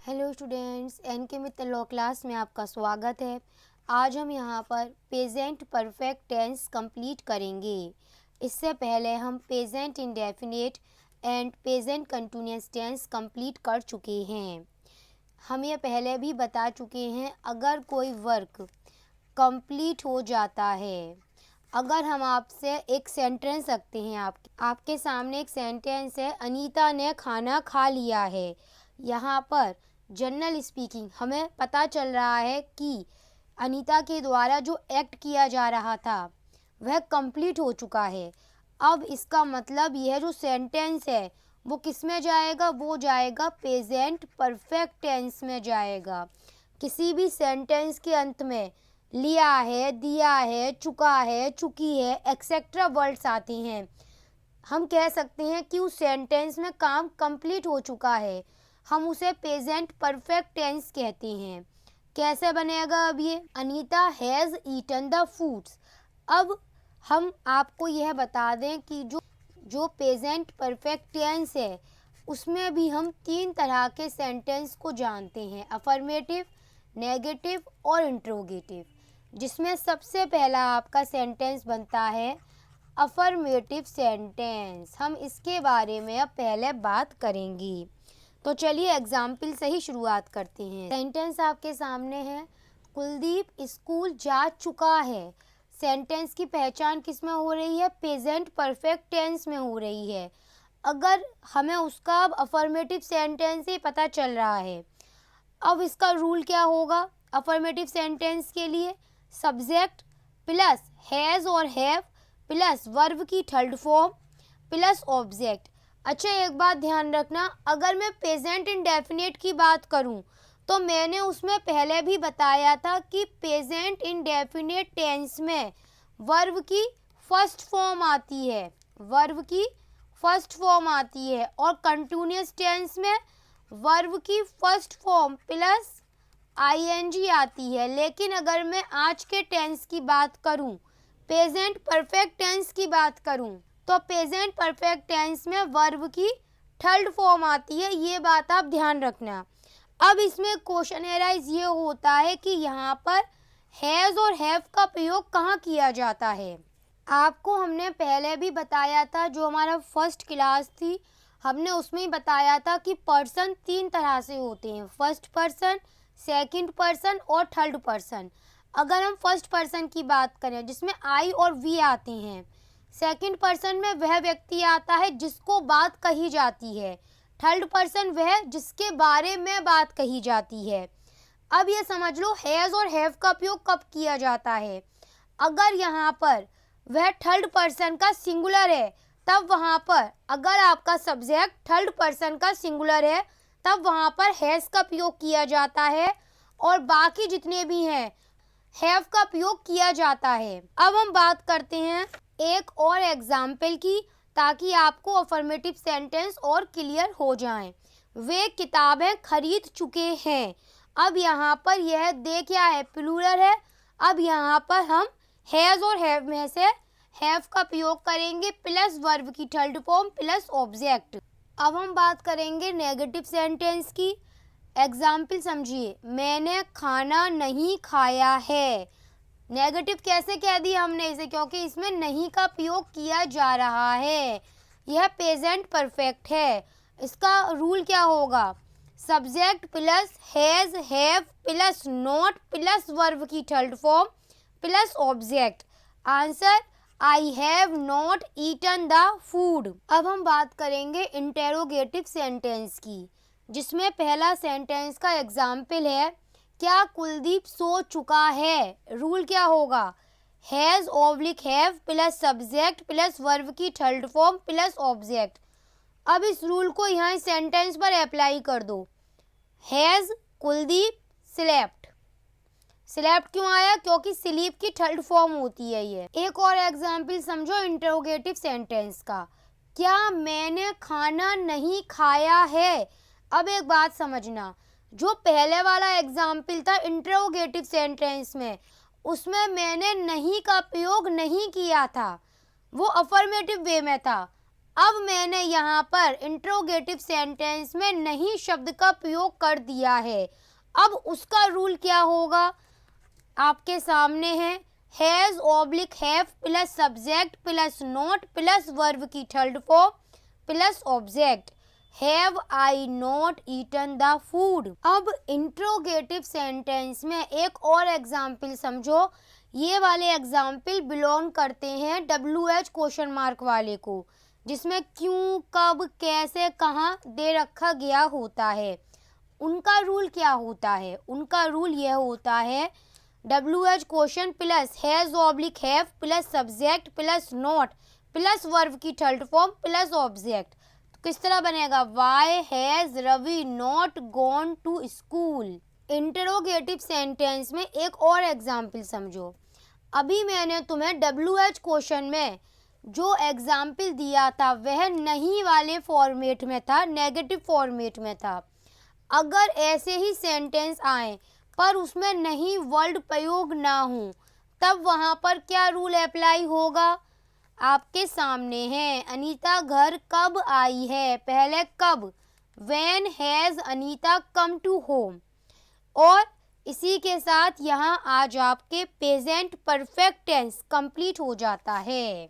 Hello students, N के मित्र law class में आपका स्वागत है। आज हम यहाँ पर प्रेजेंट परफेक्ट टेंस कंप्लीट करेंगे। इससे पहले हम present indefinite and present continuous tense complete कर चुके हैं। हम ये पहले भी बता चुके हैं, अगर कोई वर्क कंप्लीट हो जाता है, अगर हम आपसे एक सेंटेंस रखते हैं, आपके सामने एक सेंटेंस है, अनीता ने खाना खा लिया है। यहाँ पर जनरल स्पीकिंग हमें पता चल रहा है कि अनीता के द्वारा जो एक्ट किया जा रहा था वह कंप्लीट हो चुका है। अब इसका मतलब यह जो सेंटेंस है वो किस में जाएगा, वो जाएगा प्रेजेंट परफेक्ट टेंस में जाएगा। किसी भी सेंटेंस के अंत में लिया है, दिया है, चुका है, चुकी है, एक्सेट्रा वर्ड्स आते हैं, हम कह सकते हैं कि उस सेंटेंस में काम कंप्लीट हो चुका है। हम उसे प्रेजेंट परफेक्ट टेंस कहते हैं। कैसे बनेगा अब ये, Anita has eaten the foods. अब हम आपको यह बता दें कि जो प्रेजेंट परफेक्ट टेंस है उसमें भी हम 3 तरह के सेंटेंस को जानते हैं, अफर्मेटिव, नेगेटिव और इंट्रोगेटिव। जिसमें सबसे पहला आपका सेंटेंस बनता है अफर्मेटिव सेंटेंस। हम इसके बारे में अब पहले बात करेंगे। तो चलिए एग्जाम्पल से ही शुरुआत करते हैं। सेंटेंस आपके सामने है, कुलदीप स्कूल जा चुका है। सेंटेंस की पहचान किस में हो रही है, प्रेजेंट परफेक्ट टेंस में हो रही है। अगर हमें उसका अब अफर्मेटिव सेंटेंस ही पता चल रहा है, अब इसका रूल क्या होगा अफर्मेटिव सेंटेंस के लिए, सब्जेक्ट प्लस हैज़ और हैव प्लस वर्ब की थर्ड फॉर्म प्लस ऑब्जेक्ट। अच्छा, एक बात ध्यान रखना, अगर मैं प्रेजेंट इंडेफिनिट की बात करूं तो मैंने उसमें पहले भी बताया था कि प्रेजेंट इंडेफिनिट टेंस में वर्ब की फर्स्ट फॉर्म आती है, वर्ब की फर्स्ट फॉर्म आती है, और कंटिन्यूअस टेंस में वर्ब की फर्स्ट फॉर्म प्लस आईएनजी आती है। लेकिन अगर मैं आज के टेंस की बात करूं, प्रेजेंट परफेक्ट टेंस की बात करूं, तो प्रेजेंट परफेक्ट टेंस में वर्ब की थर्ड फॉर्म आती है। ये बात आप ध्यान रखना। अब इसमें क्वेश्चन एराइज ये होता है कि यहाँ पर हैज़ और हैव का प्रयोग कहाँ किया जाता है। आपको हमने पहले भी बताया था, जो हमारा फर्स्ट क्लास थी हमने उसमें ही बताया था कि पर्सन 3 तरह से होते हैं, फर्स्ट पर्सन, सेकंड पर्सन और थर्ड पर्सन। अगर हम फर्स्ट पर्सन की बात करें जिसमें आई और वी आते हैं, सेकंड पर्सन में वह व्यक्ति आता है जिसको बात कही जाती है, थर्ड पर्सन वह जिसके बारे में बात कही जाती है। अब ये समझ लो हैज़ और हैव का प्रयोग कब किया जाता है, अगर यहाँ पर वह थर्ड पर्सन का सिंगुलर है तब वहाँ पर, अगर आपका सब्जेक्ट थर्ड पर्सन का सिंगुलर है तब वहाँ पर हैज़ का प्रयोग किया जाता है, और बाकी जितने भी हैं हैव का प्रयोग किया जाता है। अब हम बात करते हैं एक और एग्जाम्पल की, ताकि आपको अफर्मेटिव सेंटेंस और क्लियर हो जाएं। वे किताबें खरीद चुके हैं। अब यहाँ पर यह दे क्या है, प्लूरल है। अब यहाँ पर हम हैज़ और हैव में से हैव का प्रयोग करेंगे प्लस वर्ब की थर्ड फॉर्म प्लस ऑब्जेक्ट। अब हम बात करेंगे नेगेटिव सेंटेंस की। एग्जाम्पल समझिए, मैंने खाना नहीं खाया है। नेगेटिव कैसे कह दिया हमने इसे, क्योंकि इसमें नहीं का प्रयोग किया जा रहा है, यह प्रेजेंट परफेक्ट है। इसका रूल क्या होगा, subject plus has have plus not plus verb की third form plus object. Answer, I have not eaten the food. अब हम बात करेंगे इंटेरोगेटिव सेंटेंस की, जिसमें पहला सेंटेंस का एग्जाम्पल है, क्या कुलदीप सो चुका है। रूल क्या होगा, has oblique have plus subject plus verb की थर्ड फॉर्म प्लस ऑब्जेक्ट। अब इस रूल को यहाँ सेंटेंस पर अप्लाई कर दो, हैज़ कुलदीप स्लेप्ट। स्लेप्ट क्यों आया, क्योंकि स्लीप की थर्ड फॉर्म होती है ये। एक और एग्जाम्पल समझो इंटरोगेटिव सेंटेंस का, क्या मैंने खाना नहीं खाया है। अब एक बात समझना, जो पहले वाला एग्जाम्पल था इंटरोगेटिव सेंटेंस में, उसमें मैंने नहीं का प्रयोग नहीं किया था, वो अफर्मेटिव वे में था। अब मैंने यहाँ पर इंट्रोगेटिव सेंटेंस में नहीं शब्द का प्रयोग कर दिया है। अब उसका रूल क्या होगा आपके सामने है। Has oblique have plus subject plus not plus verb की third form plus object. Have I not eaten the food. अब इंट्रोगेटिव सेंटेंस में एक और एग्जाम्पल समझो। ये वाले एग्जाम्पल बिलोंग करते हैं WH क्वेश्चन मार्क वाले को, जिसमें क्यों, कब, कैसे, कहाँ दे रखा गया होता है। उनका रूल क्या होता है? उनका रूल यह होता है WH question plus has oblique have plus subject plus not plus verb की थर्ड फॉर्म प्लस ऑब्जेक्ट। तो किस तरह बनेगा? Why has Ravi not gone to school. Interrogative sentence में एक और एग्जाम्पल समझो। अभी मैंने तुम्हें WH क्वेश्चन में जो एग्जाम्पल दिया था वह नहीं वाले फॉर्मेट में था, नेगेटिव फॉर्मेट में था। अगर ऐसे ही सेंटेंस आए पर उसमें नहीं वर्ड प्रयोग ना हो, तब वहाँ पर क्या रूल अप्लाई होगा? आपके सामने है, अनीता घर कब आई है। पहले कब, when has Anita come to home. और इसी के साथ यहाँ आज आपके प्रेजेंट परफेक्ट टेंस कंप्लीट हो जाता है।